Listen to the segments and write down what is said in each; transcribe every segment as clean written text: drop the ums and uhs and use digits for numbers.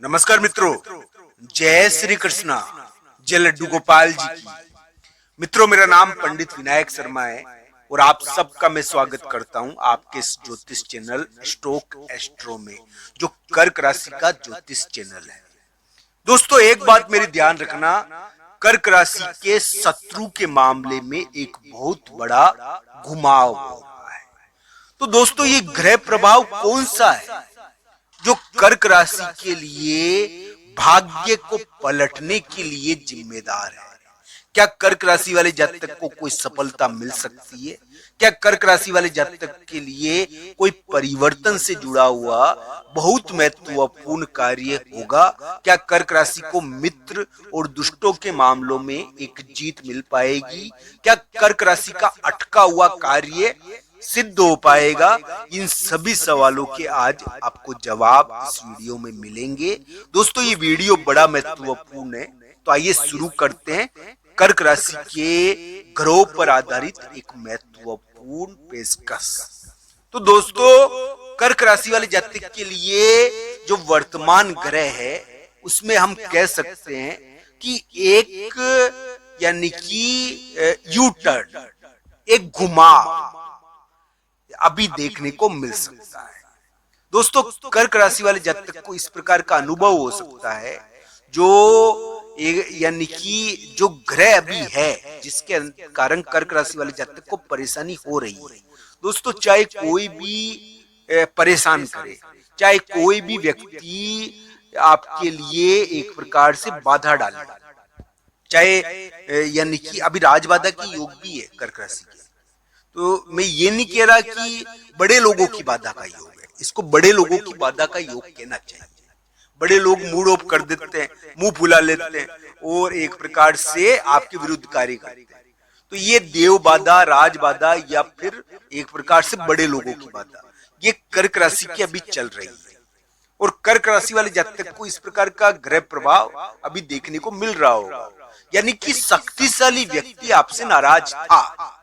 नमस्कार मित्रों, जय श्री कृष्णा, जय लड्डू गोपाल जी की। मित्रों, मेरा नाम पंडित विनायक शर्मा है और आप सबका मैं स्वागत करता हूं आपके इस ज्योतिष चैनल स्टोक एस्ट्रो में, जो कर्क राशि का ज्योतिष चैनल है। दोस्तों, एक बात मेरी ध्यान रखना, कर्क राशि के शत्रु के मामले में एक बहुत बड़ा घुमाव हो रहा है। तो दोस्तों, ये ग्रह प्रभाव कौन सा है जो कर्क राशि के लिए भाग्य को पलटने के लिए जिम्मेदार है? क्या कर्क राशि वाले जातक को कोई सफलता मिल सकती है? क्या कर्क राशि वाले जातक के लिए कोई परिवर्तन से जुड़ा हुआ बहुत महत्वपूर्ण कार्य होगा? क्या कर्क राशि को मित्र और दुष्टों के मामलों में एक जीत मिल पाएगी? क्या कर्क राशि का अटका हुआ कार्य सिद्ध हो पाएगा? इन सभी सवालों के आज आपको जवाब इस वीडियो में मिलेंगे। दोस्तों, ये वीडियो बड़ा महत्वपूर्ण है, तो आइए शुरू करते हैं कर्क राशि के ग्रहों पर आधारित एक महत्वपूर्ण पेशकश। तो दोस्तों, कर्क राशि वाले जातक के लिए जो वर्तमान ग्रह है उसमें हम कह सकते हैं कि एक यानी कि यू टर्न, एक घुमाव अभी देखने को मिल सकता है। दोस्तों, कर्क राशि वाले जातक को इस प्रकार का अनुभव हो सकता है जो यानी कि जो ग्रह अभी है जिसके कारण कर्क राशि वाले जातक को परेशानी हो रही है। दोस्तों, चाहे कोई भी परेशान करे, चाहे कोई भी व्यक्ति आपके लिए एक प्रकार से बाधा डाले, चाहे यानी कि अभी राजबाधा की योग भी है कर्क राशि के, तो मैं ये नहीं कह रहा कि बड़े लोगों की बाधा का योग है, इसको बड़े लोगों की बाधा का योग कहना चाहिए। बड़े लोग मूड ऑफ कर देते हैं, मुंह फुला लेते हैं और एक प्रकार से आपके विरुद्ध कार्य करते हैं, तो ये देव बाधा, राज बाधा या फिर एक प्रकार से बड़े लोगों की बाधा, ये कर्क राशि की अभी चल रही है। और कर्क राशि वाले जातक को इस प्रकार का ग्रह प्रभाव अभी देखने को मिल रहा होगा, यानी कि शक्तिशाली व्यक्ति आपसे नाराज था।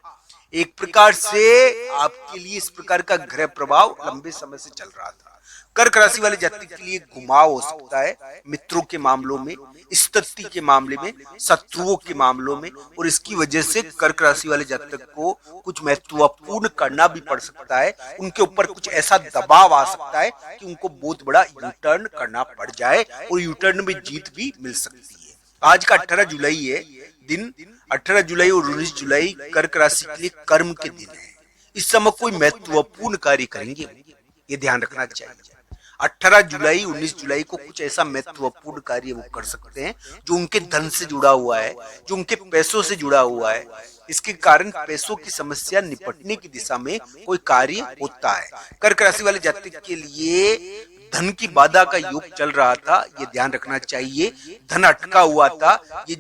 एक प्रकार से आपके लिए इस प्रकार का ग्रह प्रभाव लंबे समय से चल रहा था। कर्क राशि वाले जातक के लिए घुमाव हो सकता है मित्रों के मामलों में, स्थिति के मामले में, शत्रुओं के मामलों में, और इसकी वजह से कर्क राशि वाले जातक को कुछ महत्वपूर्ण करना भी पड़ सकता है। उनके ऊपर कुछ ऐसा दबाव आ सकता है कि उनको बहुत बड़ा यू टर्न करना पड़ जाए और यू टर्न में जीत भी मिल सकती है। आज का 18 जुलाई है दिन, 18 जुलाई और 19 जुलाई कर्क राशि के लिए कर्म के दिन है। इस समय कोई महत्वपूर्ण कार्य करेंगे, ये ध्यान रखना चाहिए। 18 जुलाई 19 जुलाई को कुछ ऐसा महत्वपूर्ण कार्य वो कर सकते हैं जो उनके धन से जुड़ा हुआ है, जो उनके पैसों से जुड़ा हुआ है। इसके कारण पैसों की समस्या निपटने की दिशा में कोई कार्य होता है। कर्क राशि वाले जातक के लिए धन की बाधा का योग चल रहा था, ये ध्यान रखना चाहिए। धन अटका हुआ था, ये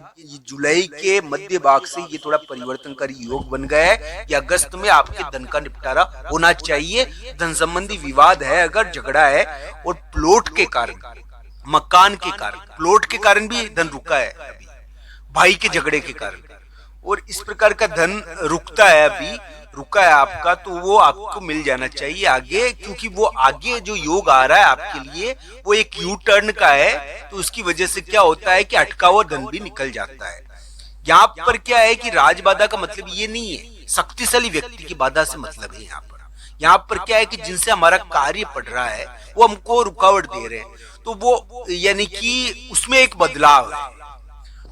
जुलाई के मध्य भाग से ये थोड़ा परिवर्तनकारी योग बन गया है। ये अगस्त में आपके धन का निपटारा होना चाहिए। धन संबंधी विवाद है, अगर झगड़ा है, और प्लॉट के कारण, मकान के कारण, प्लॉट के कारण भी धन रुका है अभी, भाई के झगड़े के कारण, और इस प्रकार का धन रुकता है, अभी रुका है आपका, तो वो आपको मिल जाना चाहिए आगे, क्योंकि वो आगे जो योग आ रहा है आपके लिए वो एक यू टर्न का है। तो उसकी वजह से क्या होता है कि अटका हुआ धन भी निकल जाता है। यहाँ पर क्या है कि राजबाधा का मतलब ये नहीं है, शक्तिशाली व्यक्ति की बाधा से मतलब है। यहाँ पर क्या है कि जिनसे हमारा कार्य पड़ रहा है वो हमको रुकावट दे रहे हैं, तो वो यानी कि उसमें एक बदलाव है।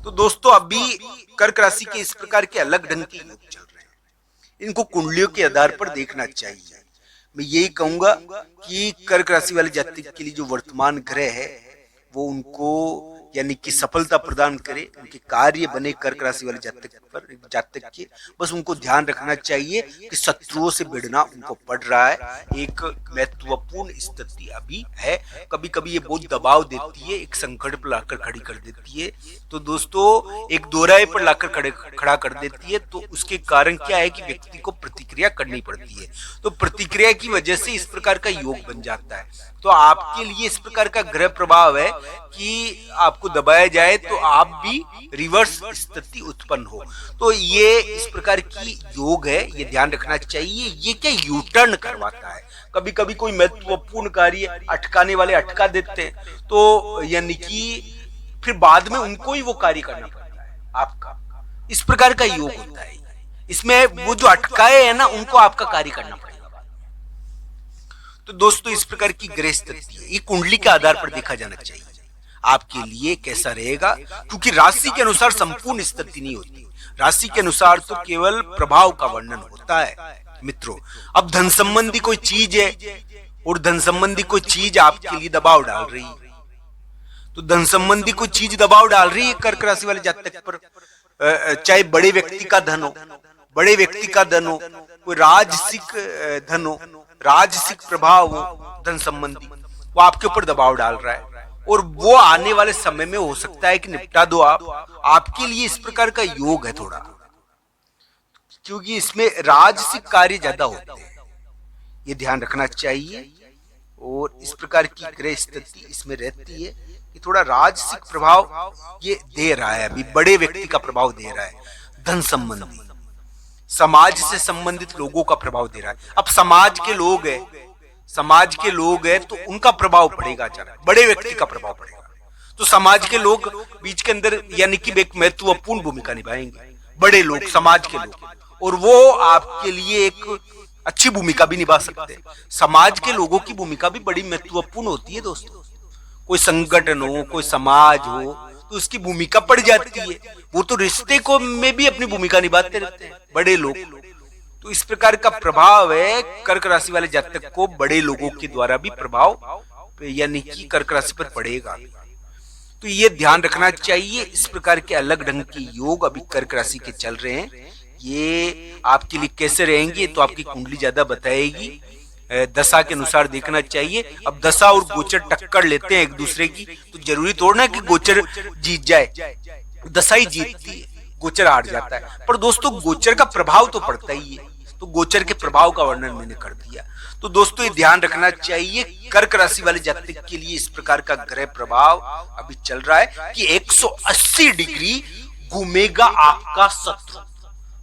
तो दोस्तों, अभी कर्क राशि के इस प्रकार के अलग ढंग के योग चल रहे हैं, इनको कुंडलियों के आधार पर देखना चाहिए। मैं यही कहूंगा कि कर्क राशि वाले जातक के लिए जो वर्तमान ग्रह है वो उनको यानी कि सफलता प्रदान करे, उनके कार्य बने कर्क राशि वाले जातक के। बस उनको ध्यान रखना चाहिए कि शत्रुओं से भिड़ना उनको पड़ रहा है, एक महत्वपूर्ण स्थिति अभी है। कभी कभी ये बहुत दबाव देती है, एक संकट पर लाकर खड़ी कर देती है, तो दोस्तों एक दोराहे पर लाकर खड़ा कर देती है। तो उसके कारण क्या है कि व्यक्ति को प्रतिक्रिया करनी पड़ती है, तो प्रतिक्रिया की वजह से इस प्रकार का योग बन जाता है। तो आपके लिए इस प्रकार का ग्रह प्रभाव है कि आपको दबाया जाए तो आप भी रिवर्स स्थिति उत्पन्न हो। तो ये इस प्रकार की योग है, ये ध्यान रखना चाहिए। ये क्या यू टर्न करवाता है, कभी कभी कोई महत्वपूर्ण कार्य अटकाने वाले अटका देते हैं, तो यानी कि फिर बाद में उनको ही वो कार्य करना पड़ता है आपका। इस प्रकार का योग होता है इसमें। वो जो अटकाए है ना, उनको आपका कार्य करना पड़ेगा। तो दोस्तों इस प्रकार की ग्रह स्थिति है, ये कुंडली के आधार पर देखा जाना चाहिए आपके लिए कैसा रहेगा, क्योंकि राशि के अनुसार संपूर्ण स्थिति नहीं होती। राशि के अनुसार तो केवल प्रभाव का वर्णन होता है मित्रों। अब धन संबंधी कोई चीज है और धन संबंधी कोई चीज आपके लिए दबाव डाल रही है, तो धन संबंधी कोई चीज दबाव डाल रही है कर्क राशि वाले जातक पर, चाहे बड़े व्यक्ति का धन हो, बड़े व्यक्ति का धन हो, कोई राजसिक धन हो, राजसिक प्रभाव हो धन संबंधी, वो आपके ऊपर दबाव डाल रहा है और वो आने वाले समय में हो सकता है कि निपटा दो आप। आपके लिए इस प्रकार का योग है थोड़ा, क्योंकि इसमें राजसिक कार्य ज्यादा होते हैं, ये ध्यान रखना चाहिए। और इस प्रकार की ग्रह स्थिति इसमें रहती है कि थोड़ा राजसिक प्रभाव ये दे रहा है, अभी बड़े व्यक्ति का प्रभाव दे रहा है। धन संबंधी समाज से संबंधित लोगों का प्रभाव दे रहा है। अब समाज के लोग है, समाज के लोग है तो उनका प्रभाव पड़ेगा अचानक, बड़े व्यक्ति का प्रभाव पड़ेगा, तो समाज के लोग बीच के अंदर यानी कि एक महत्वपूर्ण भूमिका निभाएंगे, बड़े लोग, समाज के लोग, और वो आपके लिए एक अच्छी भूमिका भी निभा सकते हैं। समाज के लोगों की भूमिका भी बड़ी महत्वपूर्ण होती है दोस्तों। कोई संगठन हो, कोई समाज हो, तो उसकी भूमिका पड़ जाती है। वो तो रिश्ते को में भी अपनी भूमिका निभाते रहते हैं बड़े लोग। तो इस प्रकार का प्रभाव है कर्क राशि वाले जातक को, बड़े लोगों के द्वारा भी प्रभाव यानी कि कर्क राशि पर पड़ेगा। तो ये ध्यान रखना चाहिए। इस प्रकार के अलग ढंग के योग अभी कर्क राशि के चल रहे हैं, ये आपके लिए कैसे रहेंगे तो आपकी कुंडली ज्यादा बताएगी। दशा के अनुसार देखना चाहिए। अब दशा और गोचर टक्कर लेते हैं एक दूसरे की, तो जरूरी थोड़ा ना कि गोचर जीत जाए, दशा ही जीतती है, गोचर हार जाता है। पर दोस्तों गोचर का प्रभाव तो पड़ता ही है, तो गोचर के प्रभाव का वर्णन मैंने कर दिया। तो दोस्तों ये ध्यान रखना चाहिए, कर्क राशि वाले जातक के लिए इस प्रकार का ग्रह प्रभाव अभी चल रहा है कि 180 डिग्री घूमेगा आपका शत्रु,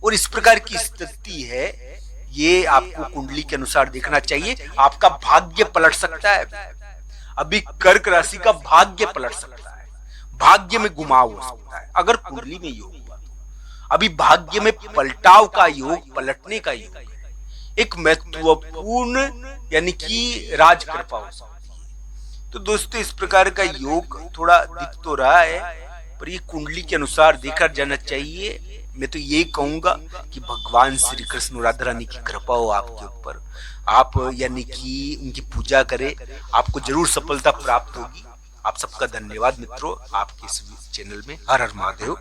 और इस प्रकार की स्थिति है। ये आपको कुंडली के अनुसार देखना चाहिए। आपका भाग्य पलट सकता है, अभी कर्क राशि का भाग्य पलट सकता है, भाग्य में घुमाव हो सकता है अगर कुंडली में योग हुआ। अभी भाग्य में पलटाव का योग, पलटने का योग, एक महत्वपूर्ण यानी कि राज कृपा हो सकती है। तो दोस्तों इस प्रकार का योग थोड़ा दिख तो रहा है, पर ये कुंडली के अनुसार देखा जाना चाहिए। मैं तो ये कहूंगा कि भगवान श्री कृष्ण राधा रानी की कृपा हो आपके ऊपर, आप यानी कि उनकी पूजा करें, आपको जरूर सफलता प्राप्त होगी। आप सबका धन्यवाद मित्रों, आपके इस चैनल में। हर हर महादेव।